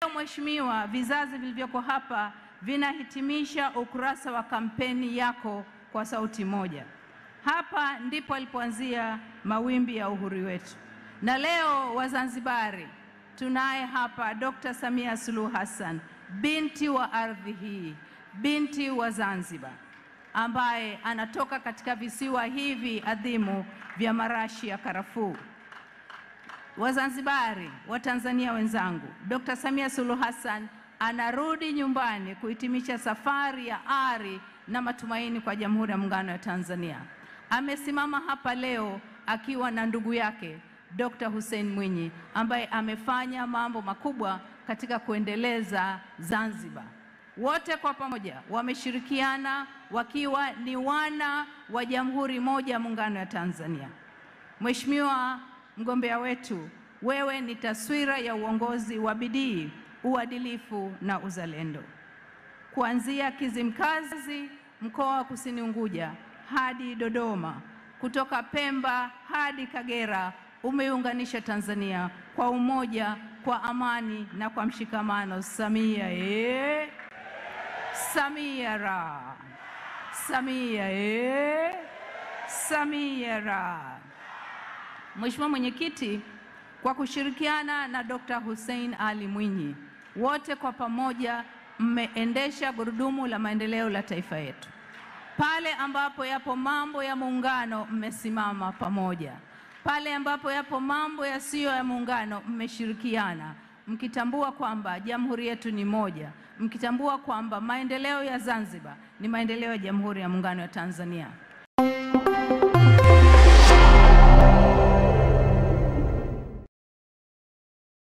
Mheshimiwa, vizazi vilivyoko hapa vinahitimisha ukurasa wa kampeni yako kwa sauti moja. Hapa ndipo alipoanzia mawimbi ya uhuru wetu. Na leo Wazanzibari tunaye hapa Dr. Samia Suluhu Hassan, binti wa ardhi hii, binti wa Zanzibar, ambaye anatoka katika visiwa hivi adhimu vya marashi ya karafuu. Wazanzibari, Watanzania wenzangu, Dr. Samia Suluhu Hassan anarudi nyumbani kuhitimisha safari ya ari na matumaini kwa Jamhuri ya Muungano wa Tanzania. Amesimama hapa leo akiwa na ndugu yake Dr. Hussein Mwinyi, ambaye amefanya mambo makubwa katika kuendeleza Zanzibar. Wote kwa pamoja wameshirikiana wakiwa ni wana wa Jamhuri moja ya Muungano wa Tanzania. Mheshimiwa mgombea wetu, wewe ni taswira ya uongozi wa bidii, uadilifu na uzalendo. Kuanzia Kizimkazi, mkoa wa Kusini Unguja, hadi Dodoma, kutoka Pemba hadi Kagera, umeiunganisha Tanzania kwa umoja, kwa amani na kwa mshikamano. Samia Samia ra! Samia Samia ra! Mheshimiwa Mwenyekiti, kwa kushirikiana na Dr. Hussein Ali Mwinyi, wote kwa pamoja mmeendesha gurudumu la maendeleo la taifa yetu. Pale ambapo yapo mambo ya muungano, mmesimama pamoja. Pale ambapo yapo mambo yasiyo ya muungano, mmeshirikiana, mkitambua kwamba jamhuri yetu ni moja, mkitambua kwamba maendeleo ya Zanzibar ni maendeleo ya Jamhuri ya Muungano wa Tanzania.